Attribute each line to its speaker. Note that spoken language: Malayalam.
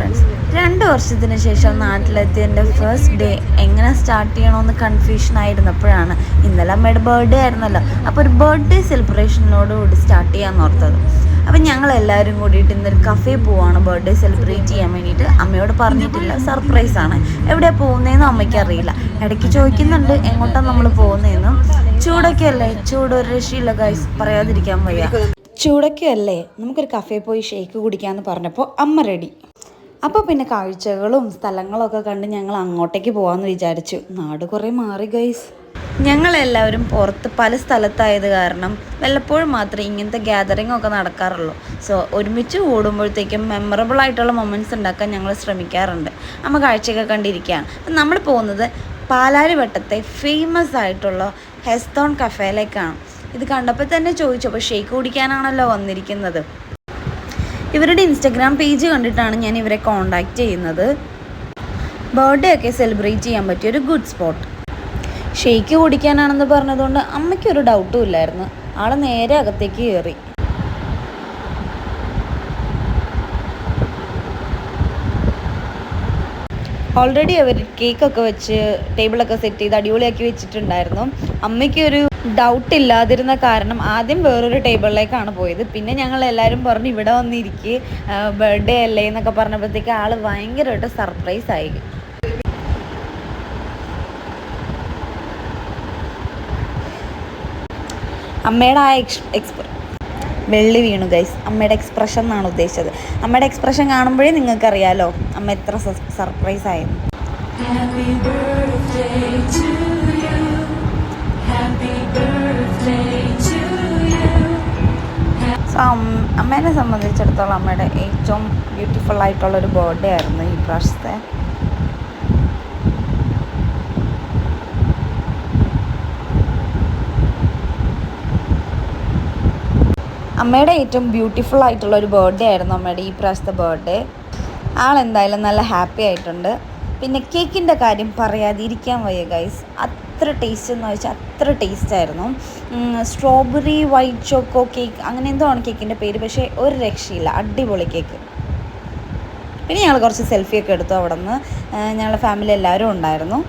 Speaker 1: ഫ്രണ്ട്സ്, 2 വർഷത്തിന് ശേഷം നാട്ടിലെത്തിയ എൻ്റെ ഫസ്റ്റ് ഡേ എങ്ങനെ സ്റ്റാർട്ട് ചെയ്യണമെന്ന് കൺഫ്യൂഷൻ ആയിരുന്നപ്പോഴാണ് ഇന്നലെ അമ്മയുടെ ബർത്ത്ഡേ ആയിരുന്നല്ലോ. അപ്പോൾ ഒരു ബർത്ത്ഡേ സെലിബ്രേഷനോടുകൂടി സ്റ്റാർട്ട് ചെയ്യാമെന്ന് ഓർത്തത്. അപ്പം ഞങ്ങളെല്ലാവരും കൂടിയിട്ട് ഇന്നൊരു കഫേ പോവാണ് ബർത്ത്ഡേ സെലിബ്രേറ്റ് ചെയ്യാൻ വേണ്ടിയിട്ട്. അമ്മയോട് പറഞ്ഞിട്ടില്ല, സർപ്രൈസാണ്. എവിടെയാണ് പോകുന്നതെന്നും അമ്മയ്ക്ക് അറിയില്ല. ഇടയ്ക്ക് ചോദിക്കുന്നുണ്ട് എങ്ങോട്ടാണ് നമ്മൾ പോകുന്നതെന്നും. ചൂടൊക്കെ അല്ലേ, ചൂട് ഒരു രക്ഷയില്ല ഗൈസ്, പറയാതിരിക്കാൻ വയ്യ. ചൂടൊക്കെ അല്ലേ, നമുക്കൊരു കഫേ പോയി ഷേക്ക് കുടിക്കാമെന്ന് പറഞ്ഞപ്പോൾ അമ്മ റെഡി. അപ്പോൾ പിന്നെ കാഴ്ചകളും സ്ഥലങ്ങളൊക്കെ കണ്ട് ഞങ്ങൾ അങ്ങോട്ടേക്ക് പോകാമെന്ന് വിചാരിച്ചു. നാട് കുറേ മാറി ഗൈസ്. ഞങ്ങളെല്ലാവരും പുറത്ത് പല സ്ഥലത്തായത് കാരണം വല്ലപ്പോഴും മാത്രമേ ഇങ്ങനത്തെ ഗ്യാതറിംഗ് ഒക്കെ നടക്കാറുള്ളൂ. സോ ഒരുമിച്ച് കൂടുമ്പോഴത്തേക്കും മെമ്മറബിൾ ആയിട്ടുള്ള മൊമെൻറ്റ്സ് ഉണ്ടാക്കാൻ ഞങ്ങൾ ശ്രമിക്കാറുണ്ട്. അമ്മ കാഴ്ചയൊക്കെ കണ്ടിരിക്കുകയാണ്. അപ്പം നമ്മൾ പോകുന്നത് പാലാരിവട്ടത്തെ ഫേമസ് ആയിട്ടുള്ള ഹെസ്തോൺ കഫേയിലേക്കാണ്. ഇത് കണ്ടപ്പോൾ തന്നെ ചോദിച്ചു, അപ്പോൾ ഷേക്ക് കുടിക്കാനാണല്ലോ വന്നിരിക്കുന്നത്. ഇവരുടെ ഇൻസ്റ്റഗ്രാം പേജ് കണ്ടിട്ടാണ് ഞാൻ ഇവരെ കോണ്ടാക്റ്റ് ചെയ്യുന്നത്. ബർത്ത്ഡേ ഒക്കെ സെലിബ്രേറ്റ് ചെയ്യാൻ പറ്റിയൊരു ഗുഡ് സ്പോട്ട്. ഷേക്ക് കുടിക്കാനാണെന്ന് പറഞ്ഞതുകൊണ്ട് അമ്മയ്ക്കൊരു ഡൗട്ടും ഇല്ലായിരുന്നു. ആൾ നേരെ അകത്തേക്ക് കയറി. ഓൾറെഡി അവർ കേക്കൊക്കെ വെച്ച് ടേബിളൊക്കെ സെറ്റ് ചെയ്ത് അടിപൊളിയാക്കി വെച്ചിട്ടുണ്ടായിരുന്നു. അമ്മയ്ക്കൊരു ഡൗട്ട് ഇല്ലാതിരുന്ന കാരണം ആദ്യം വേറൊരു ടേബിളിലേക്കാണ് പോയത്. പിന്നെ ഞങ്ങൾ എല്ലാവരും പറഞ്ഞു ഇവിടെ വന്നിരിക്കുക, ബർത്ത്ഡേ അല്ലേ എന്നൊക്കെ പറഞ്ഞപ്പോഴത്തേക്ക് ആൾ ഭയങ്കരമായിട്ട് സർപ്രൈസ് ആയി. അമ്മയുടെ ആ വെള്ളി വീണു ഗൈസ്. അമ്മയുടെ എക്സ്പ്രഷൻ എന്നാണ് ഉദ്ദേശിച്ചത്. അമ്മയുടെ എക്സ്പ്രഷൻ കാണുമ്പോഴേ നിങ്ങൾക്കറിയാലോ അമ്മ എത്ര സർപ്രൈസ് ആയിരുന്നു. സോ അമ്മേനെ സംബന്ധിച്ചിടത്തോളം അമ്മയുടെ ഏറ്റവും ബ്യൂട്ടിഫുൾ ആയിട്ടുള്ളൊരു ബർത്ത്ഡേ ആയിരുന്നു ഈ പ്രാവശ്യത്തെ. അമ്മയുടെ ഏറ്റവും ബ്യൂട്ടിഫുൾ ആയിട്ടുള്ള ഒരു ബർത്ത്ഡേ ആയിരുന്നു അമ്മയുടെ ഈ പ്രാവശ്യത്തെ ബർത്ത്ഡേ. ആളെന്തായാലും നല്ല ഹാപ്പി ആയിട്ടുണ്ട്. പിന്നെ കേക്കിൻ്റെ കാര്യം പറയാതിരിക്കാൻ വയ്യ ഗൈസ്. അത്ര ടേസ്റ്റ് എന്ന് വെച്ചാൽ അത്ര ടേസ്റ്റായിരുന്നു. സ്ട്രോബെറി വൈറ്റ് ചോക്കോ കേക്ക് അങ്ങനെ എന്തോ ആണ് കേക്കിൻ്റെ പേര്. പക്ഷേ ഒരു രക്ഷയില്ല, അടിപൊളി കേക്ക്. പിന്നെ ഞങ്ങൾ കുറച്ച് സെൽഫിയൊക്കെ എടുത്തു അവിടെ നിന്ന്. ഞങ്ങളുടെ ഫാമിലി എല്ലാവരും ഉണ്ടായിരുന്നു.